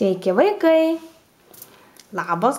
Sveiki vaikai! Labas!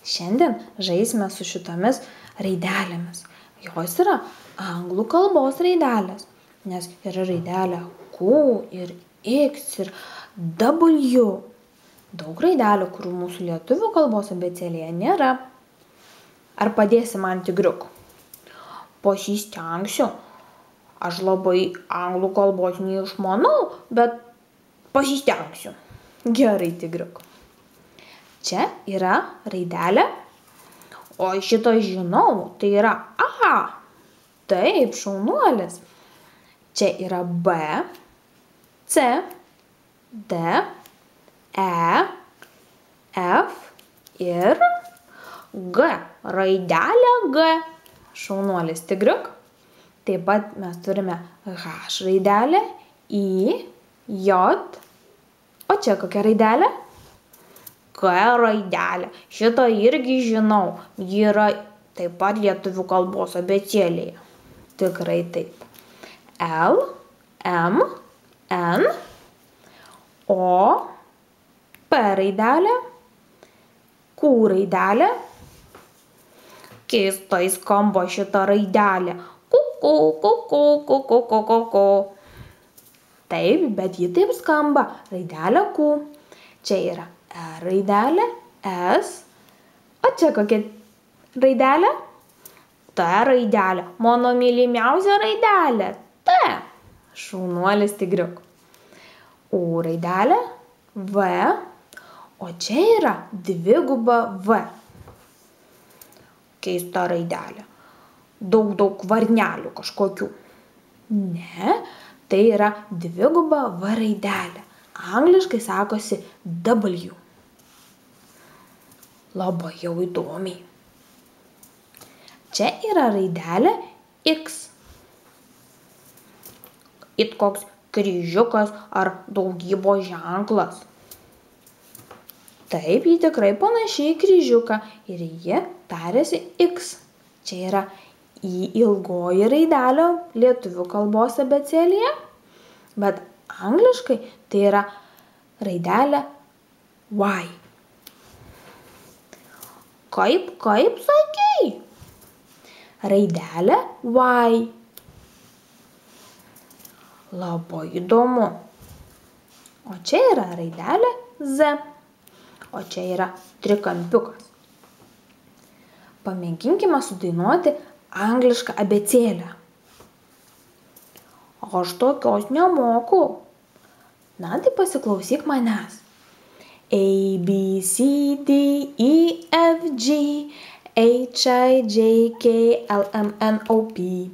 Šiandien žaisime su šitomis raidelėmis. Jos yra anglų kalbos raidelės, nes yra raidelė Q ir X ir W. Daug raidelių, kurių mūsų lietuvių kalbos abėcėlėje nėra. Ar padėsi man, tigriuk? Pasistengsiu. Aš labai anglų kalbos neišmanau, bet pasistengsiu. Gerai, tigriuk. Čia yra raidelė, o šitą žinau, tai yra A. Taip, šaunuolis. Čia yra B, C, D, E, F ir G. Raidelė G. Šaunuolis, tigriuk. Taip pat mes turime H raidelę, I, J. O čia kokia raidelė? K raidelė. Šitą irgi žinau. Ji yra taip pat lietuvių kalbos abėcėlėje. Tikrai taip. L, M, N, O, P raidelė, Q raidelė. Keistai skamba šita raidelė. Ku. Taip, bet ji taip skamba. Raidelė Q. Čia yra E raidelė, S. O čia kokia raidelė? T raidelė. Mano mylimiausia raidelė. T. Šaunuolis, tigriuk. U raidelė, V. O čia yra dviguba V. Keista raidelė. Daug varnelių kažkokių. Ne, tai yra dviguba V raidelė. Angliškai sakosi W. Labai jau įdomiai. Čia yra raidelė X. It koks kryžiukas ar daugybos ženklas. Taip, ji tikrai panašiai į kryžiuką ir ji tariasi X. Čia yra I ilgoji raidelė lietuvių kalbos abėcėlėje, bet angliškai tai yra raidelė Y. Kaip sakei? Raidelė Y. Labai įdomu. O čia yra raidelė Z. O čia yra trikampiukas. Pamėginkime sudainuoti anglišką abėcėlę. Aš tokios nemoku. Na, tai pasiklausyk manęs. A, B, C, D, E, F, G, H, I, J, K, L, M, N, O, P,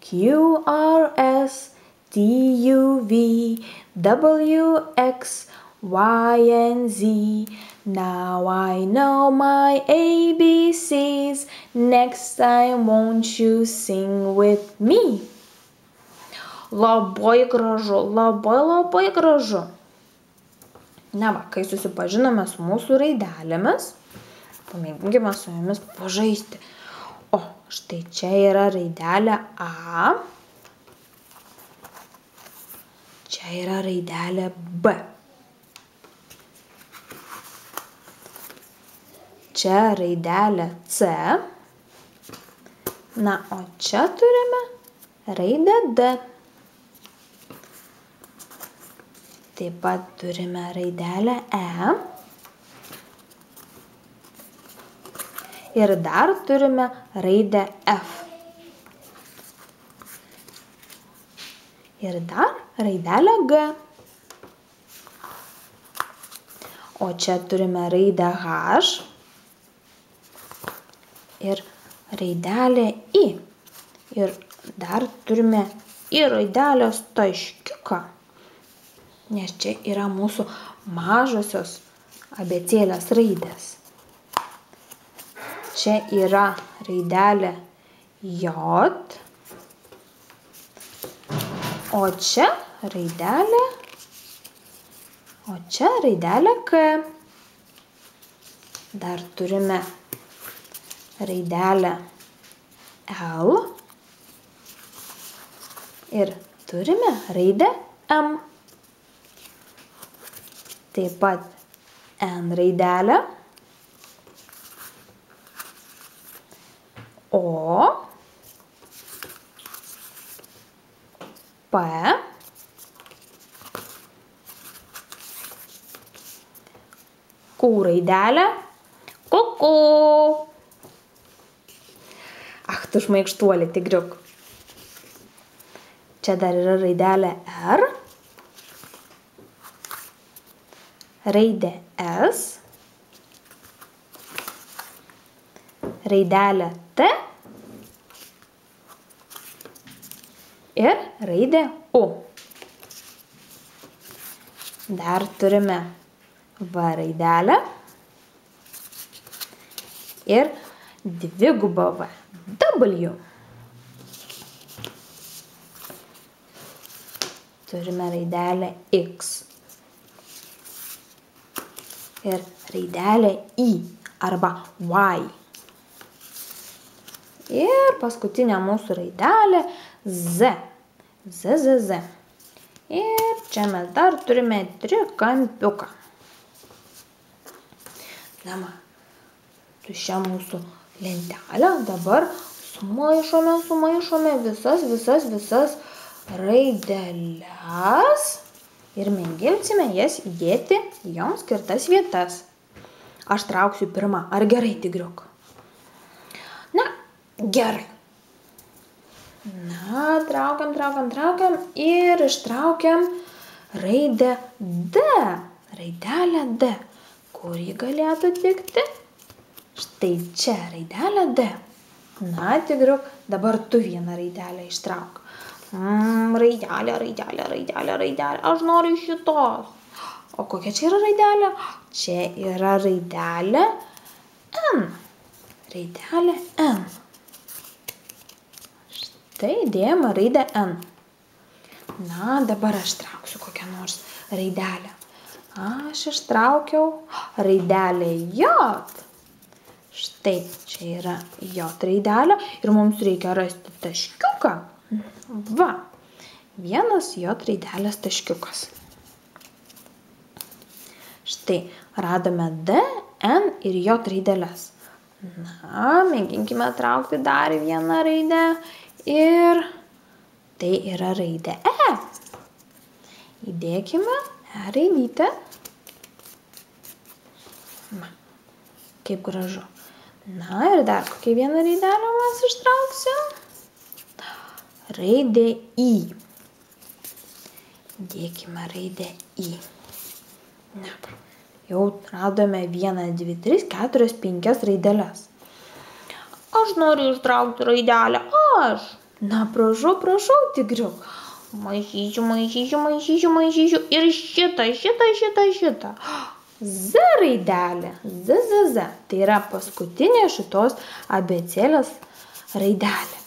Q, R, S, T, U, V, W, X, Y, and Z. Now I know my ABCs. Next time won't you sing with me? Labai gražu, labai gražu. Na va, kai susipažinome su mūsų raidelėmis, pamėginkime su jomis pažaisti. O, štai čia yra raidelė A. Čia yra raidelė B. Čia raidelė C. Na, o čia turime raidę D. Taip pat turime raidelę E. Ir dar turime raidę F. Ir dar raidelę G. O čia turime raidę H. Ir raidelę I. Ir dar turime I raidelės taškiuką. Nes čia yra mūsų mažosios abėcėlės raidės. Čia yra raidelė J, o čia raidelė K. Dar turime raidelę L ir turime raidę M. taip pat N raidelė, O, P, Q raidelė, kuku. Ach, tu šmaikštuolė, tigriuk. Čia dar yra raidelė R, raidė S, raidelė T ir raidė U. Dar turime V raidelę ir dvigubą V, W. Turime raidelę X ir raidelę I arba Y. Ir paskutinė mūsų raidelė Z. Z. Ir čia mes dar turime trikampiuką. Na, tuščia mūsų lentelė. Dabar sumaišome visas raideles ir mėginsime jas įdėti į joms skirtas vietas. Aš trauksiu pirmą. Ar gerai, tigriuk? Na, gerai. Na, traukiam ir ištraukiam raidę D. Raidelę D. Kur ji galėtų tikti? Štai čia raidelė D. Na, tigriuk, dabar tu vieną raidelę ištrauk. Raidelė. Aš noriu šitos. O kokia čia yra raidelė? Čia yra raidelė N. Raidelė N. Štai dėjome raidę N. Na, dabar aš trauksiu kokią nors raidelę. Aš ištraukiau raidelę J. Štai čia yra J raidelė ir mums reikia rasti taškiuką. Va, vienas J raidelės taškiukas. Štai radome D, N ir J raideles. Na, mėginkime traukti dar vieną raidę ir tai yra raidė E. Įdėkime E raidytę. Na, kaip gražu. Na ir dar kokią vieną raidelę mes ištrauksim. Raidė I. Dėkime raidę I. Na, jau radome 1, 2, 3, 4, 5 raideles. Aš noriu ištraukti raidelę. Aš. Na, prašau, tigriuk. Maišysiu. Ir šitą. Z raidelė. Z. Tai yra paskutinė šitos abėcėlės raidelė.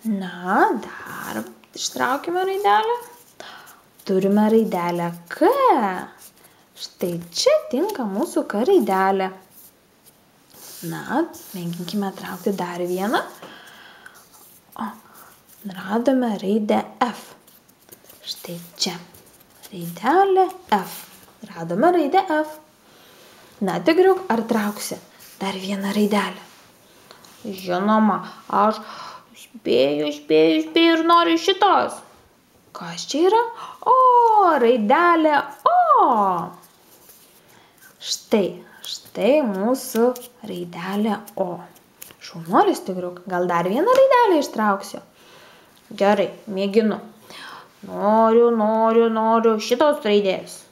Na, dar ištraukime raidelę. Turime raidelę K. Štai čia tinka mūsų K raidelė. Na, mėginkime traukti dar vieną. Radome raidę F. Štai čia. Raidelė F. Radome raidę F. Na, tigriuk, ar trauksi dar vieną raidelę? Žinoma, aš spėju ir noriu šitos. Kas čia yra? O, raidelė O. Štai mūsų raidelė O. Šaunuolis, tigriuk, gal dar vieną raidelę ištrauksiu? Gerai, mėginu. Noriu šitos raidės.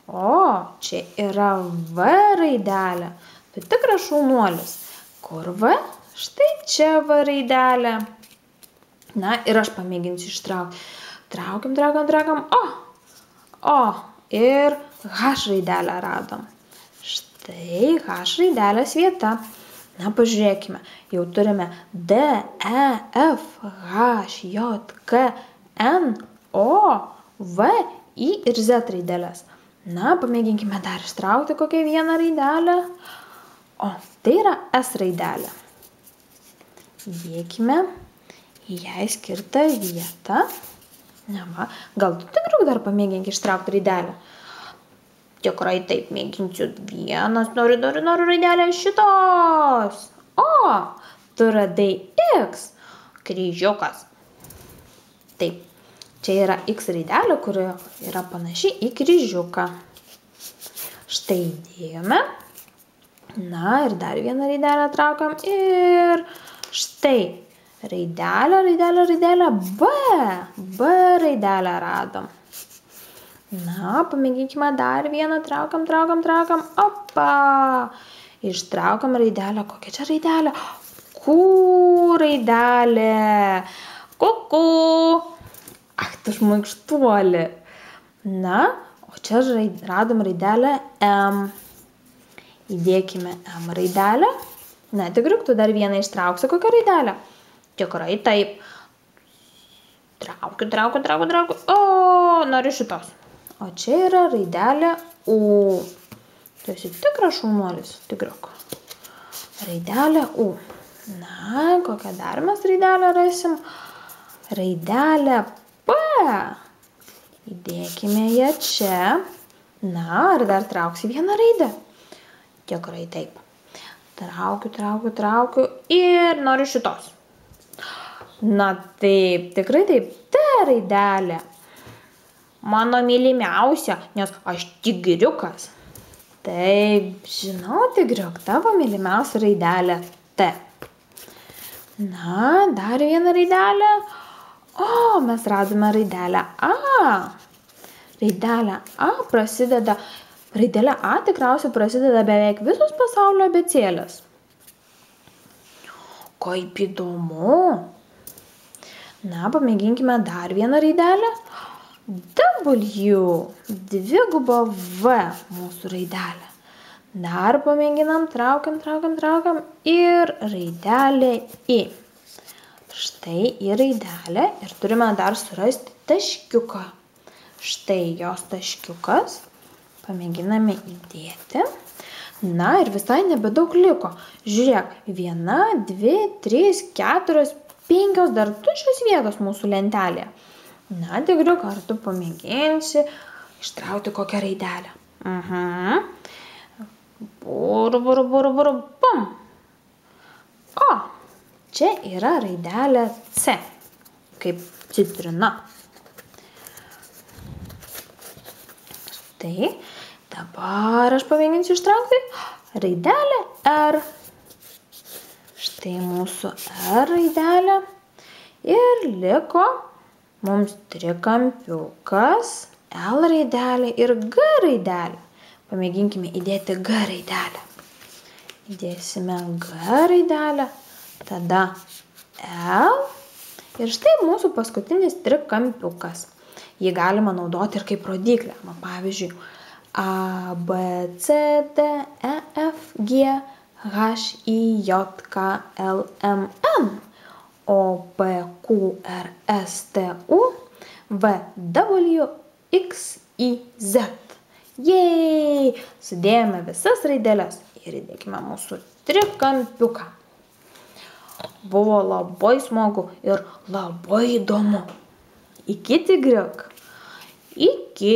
O, čia yra V raidelė. Tu tikras šaunuolis. Kur V? Štai čia V raidelė. Na, ir aš pamėginsiu ištraukti. Traukiam. O, ir H raidelę radom. Štai H raidelės vieta. Na, pažiūrėkime. Jau turime D, E, F, H, J, K, N, O, V, I ir Z raidelės. Na, pamėginkime dar ištraukti kokią vieną raidelę. O, tai yra S raidelė. Dėkime į jai skirtą vietą. Na va, gal tu tigriuk dar pamėgink ištraukti raidelę? Tikrai taip, mėginsiu vienas, noriu raidelę šitos. O, tu radai X, kryžiukas. Taip, čia yra X raidelė, kuri yra panaši į kryžiuką. Štai dėjome. Na ir dar vieną raidelę traukiam ir štai raidelę B. B raidelę radom. Na, pamėginkime dar vieną, traukiam. Opa! Ištraukiam raidelę. Kokia čia raidelė? Q raidelė. Kuku. Ach, tu šmaikštuoli. Na, o čia radom raidelę M. Įdėkime M raidelę. Na, tikrai, tu dar vieną ištrauksi, kokią raidelę? Tikrai taip. Traukiu. O, noriu šitos. O čia yra raidelė U. Tu esi tikras šaunuolis, tikriuk. Raidelė U. Na, kokią dar mes raidelę rasim? Raidelę P. Įdėkime ją čia. Na, ar dar trauksi vieną raidę? Tikrai taip. Traukiu ir noriu šitos. Na taip, tikrai taip. T raidelė. Mano mylimiausia, nes aš tigriukas. Taip, žinau, tigriuk, tavo mylimiausia raidelė T. Na, dar vieną raidelę. O, mes radome raidelę A. Raidelė A prasideda, raidelė A tikriausiai prasideda beveik visos pasaulio abėcėlės. Kaip įdomu. Na, pamėginkime dar vieną raidelę. W, dviguba V mūsų raidelė. Dar pamėginam, traukiam ir raidelė I. Štai į raidelę ir turime dar surasti taškiuką. Štai jos taškiukas. Pamėginame įdėti. Na ir visai nebedaug liko. Žiūrėk, 1, 2, 3, 4, 5 dar tuščios vietos mūsų lentelėje. Na, tikriuk, ar tu pamėginsi ištrauti kokią raidelę. Pum. O, čia yra raidelė C, kaip citrina. Tai dabar aš pamėginsiu ištraukti raidelę R. Štai mūsų R raidelė. Ir liko mums trikampiukas, L raidelė ir G raidelė. Pamėginkime įdėti G raidelę. Įdėsime G raidelę, tada L. Ir štai mūsų paskutinis trikampiukas. Jį galima naudoti ir kaip rodiklę. Pavyzdžiui, A, B, C, D, E, F, G, H, I, J, K, L, M, N, O, P, Q, R, S, T, U, V, W, X, Y, Z. Jei! Sudėjome visas raideles ir įdėkime mūsų trikampiuką. Buvo labai smagu ir labai įdomu. Iki tigriuk. Iki.